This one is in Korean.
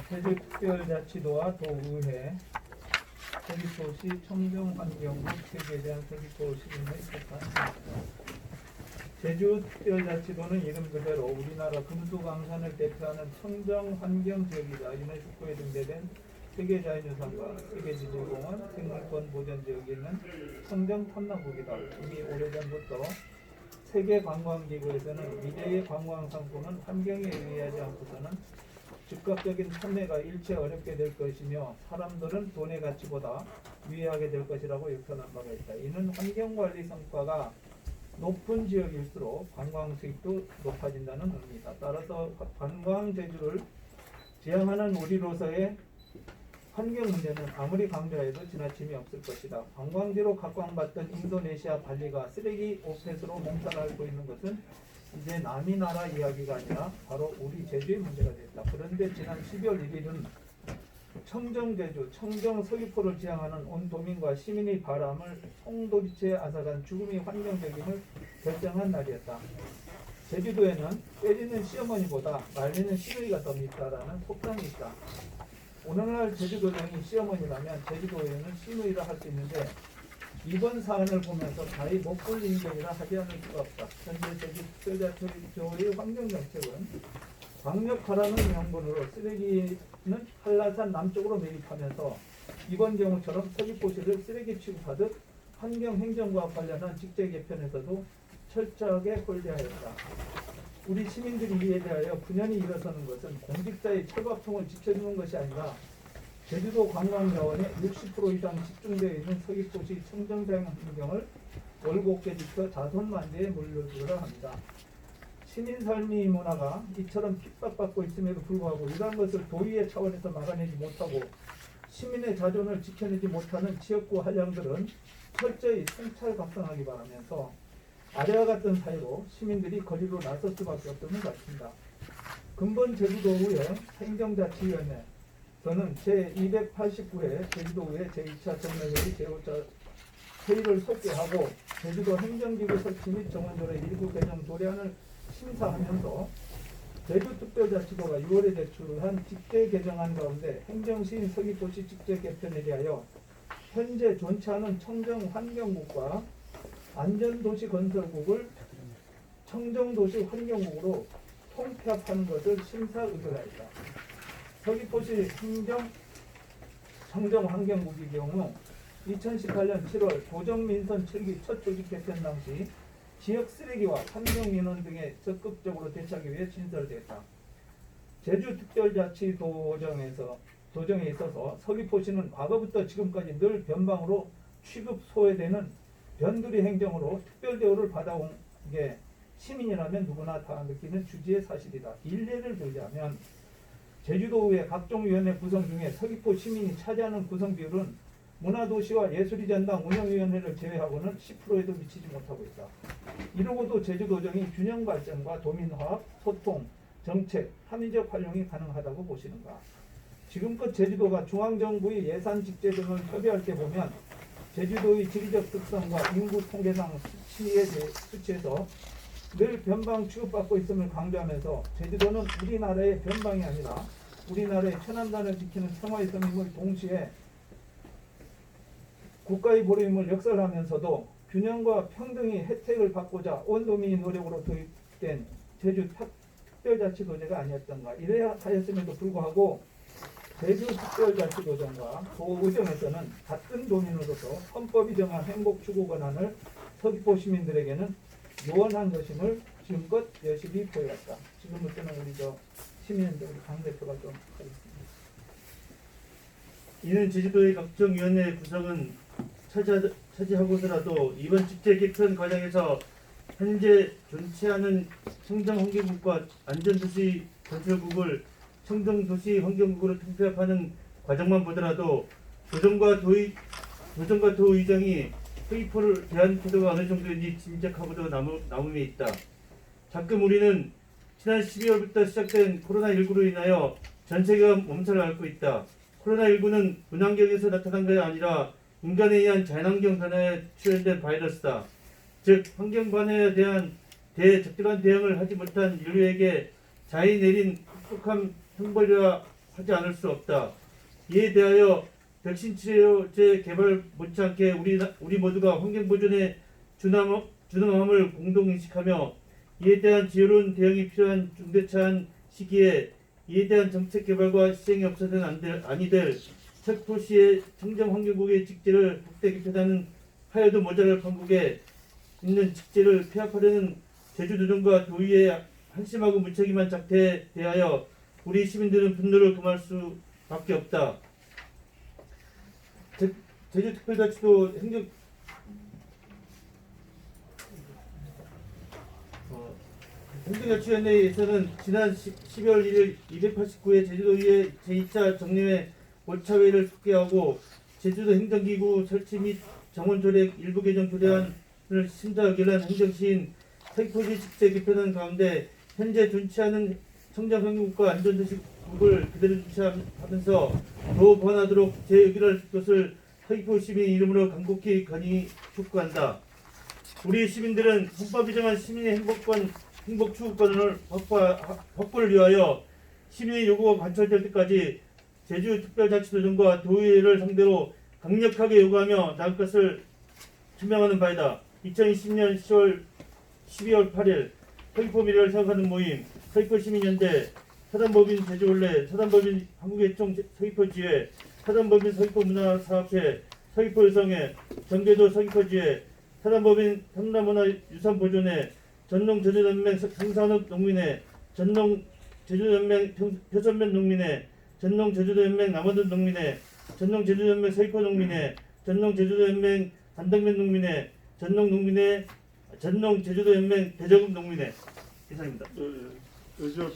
제주특별자치도와 도의회, 제주도시 청정환경부 체계에 대한 서귀포 시민의 법안입니다. 제주특별자치도는 이름 그대로 우리나라 금수강산을 대표하는 청정환경지역이다. 유네스코에 등재된 세계자연유산과 세계지질공원, 생물권 보전지역에 있는 청정탐나국이다. 이미 오래전부터 세계관광기구에서는 미래의 관광상품은 환경에 의하지 않고서는 즉각적인 판매가 일체 어렵게 될 것이며 사람들은 돈의 가치보다 위하게 될 것이라고 역설한 바가 있다. 이는 환경관리 성과가 높은 지역일수록 관광 수익도 높아진다는 의미다. 따라서 관광제주를 지향하는 우리로서의 환경 문제는 아무리 강조해도 지나침이 없을 것이다. 관광지로 각광받던 인도네시아 발리가 쓰레기 오펫으로 몽타를 앓고 있는 것은 이제 남이 나라 이야기가 아니라 바로 우리 제주의 문제가 됐다. 그런데 지난 12월 1일은 청정제주, 청정서귀포를 지향하는 온 도민과 시민의 바람을 송도리째 앗아간 죽음이 환경적임을 결정한 날이었다. 제주도에는 때리는 시어머니보다 말리는 시누이가 더 밉다라는 속담이 있다. 오늘날 제주도장이 시어머니라면 제주도에는 시누이라 할 수 있는데 이번 사안을 보면서 가히 목불 인정이라 하지 않을 수가 없다. 현재 제주특별자치도의 환경정책은 광역화라는 명분으로 쓰레기는 한라산 남쪽으로 매립하면서 이번 경우처럼 서귀포시를 쓰레기 취급하듯 환경행정과 관련한 직제 개편에서도 철저하게 홀대하였다. 우리 시민들이 이에 대하여 분연히 일어서는 것은 공직자의 철밥통을 지켜주는 것이 아니라 제주도 관광자원의 60% 이상 집중되어 있는 서귀포시 청정자연 환경을 올곧게 지켜 자손만대에 물려주려 합니다. 시민 삶의 문화가 이처럼 핍박받고 있음에도 불구하고 이러한 것을 도의회 차원에서 막아내지 못하고 시민의 자존을 지켜내지 못하는 지역구 한량들은 철저히 성찰각성하기 바라면서 아래와 같은 사유로 시민들이 거리로 나설 수밖에 없음을 밝힌다. 근본 제주도의회 행정자치위원회 저는 제289회 제주도의회 제2차 정례회의 제5차 회의를 속개하고 제주도 행정기구 설치 및 정원조례 일부 개정 조례안을 심사하면서 제주특별자치도가 6월에 제출한 직제 개정안 가운데 행정시인 서귀포시 직제 개편에 대하여 현재 존치 않은 청정환경국과 안전도시건설국을 청정도시환경국으로 통폐합하는 것을 심사 의결하였다. 서귀포시 청정환경국의 경우 2018년 7월 도정민선 7기 첫 조직 개편 당시 지역 쓰레기와 환경민원 등에 적극적으로 대처하기 위해 신설됐다. 제주특별자치도정에 있어서 서귀포시는 과거부터 지금까지 늘 변방으로 취급 소외되는 변두리 행정으로 특별대우를 받아온 게 시민이라면 누구나 다 느끼는 주지의 사실이다. 일례를 들자면 제주도의회 각종 위원회 구성 중에 서귀포 시민이 차지하는 구성 비율은 문화도시와 예술이전당 운영위원회를 제외하고는 10%에도 미치지 못하고 있다. 이러고도 제주도정이 균형 발전과 도민화합, 소통, 정책, 합리적 활용이 가능하다고 보시는가? 지금껏 제주도가 중앙정부의 예산 직제 등을 협의할 때 보면 제주도의 지리적 특성과 인구 통계상 수치에서 늘 변방 취급받고 있음을 강조하면서 제주도는 우리나라의 변방이 아니라 우리나라의 천안단을 지키는 평화의 섬임을 동시에 국가의 보름임을 역설하면서도 균형과 평등의 혜택을 받고자 온 도민의 노력으로 도입된 제주 특별자치도제가 아니었던가. 이래야 하였음에도 불구하고 제주특별자치도정과 도의정에서는 같은 도민으로서 헌법이 정한 행복 추구 권한을 서귀포 시민들에게는 요원한 것임을 지금껏 여실히 보여왔다. 지금부터는 우리 시민들 우리 강 대표가 좀 하겠습니다. 이는 제주도의 각종 위원회 구성은 차지하고서라도 이번 직제 개편 과정에서 현재 존치 않은 청정환경국과 안전도시 건설국을 청정도시환경국으로 통폐합하는 과정만 보더라도 도정과 도의정이 서귀포를 대한 태도가 어느 정도인지 짐작하고도 남음에 있다. 가끔 우리는 지난 12월부터 시작된 코로나19로 인하여 전 세계가 몸살을 앓고 있다. 코로나19는 문환경에서 나타난 것이 아니라 인간에 의한 자연환경 변화에 출현된 바이러스다. 즉 환경 변화에 대한 적절한 대응을 하지 못한 인류에게 자이 내린 혹독한 형벌과 하지 않을 수 없다. 이에 대하여 백신 치료제 개발 못지않게 우리 모두가 환경 보존에 준엄함을 공동 인식하며 이에 대한 지혜로운 대응이 필요한 중대차한 시기에 이에 대한 정책 개발과 시행이 없어서는 아니 될 책포시의 청정환경국의 직제를 확대 개편하는 하여도 모자랄 판국에 있는 직제를 폐합하려는 제주도정과 도의의 한심하고 무책임한 작태에 대하여 우리 시민들은 분노를 금할 수밖에 없다. 제주특별자치도 행정자치위원회에서는 지난 12월 1일 289회 제주도의회 제2차 정례회 5차회를 속개하고 제주도 행정기구 설치 및 정원조례 일부 개정 조례안을 심사 의결한 행정시인 서귀포시 직제 개편안 가운데 현재 준치하는 청정환경국과 안전도시국을 그대로 준치하면서 더 보완하도록 재의결할 것을 서귀포 시민 이름으로 간곡히 건의 촉구한다. 우리 시민들은 헌법이 정한 시민의 행복 추구권을 확보를 위하여 시민의 요구가 관철될 때까지 제주특별자치도정과 도의회를 상대로 강력하게 요구하며 나갈 것을 투명하는 바이다. 2020년 12월 8일 서귀포 미래를 생각하는 모임 서귀포시민연대 사단법인 제주올레 사단법인 한국예총 서귀포지회 사단법인 서귀포문화사업회 서귀포여성회 정계도 서귀포지회 사단법인 삼남문화유산보존회 전농제주연맹 상산업농민회 전농제주연맹 표선면농민회 전농제주도연맹 남원동농민회 전농제주연맹 서귀포농민회 전농제주도연맹 안덕면농민회 전농제주도연맹 대저급농민회 이상입니다. 저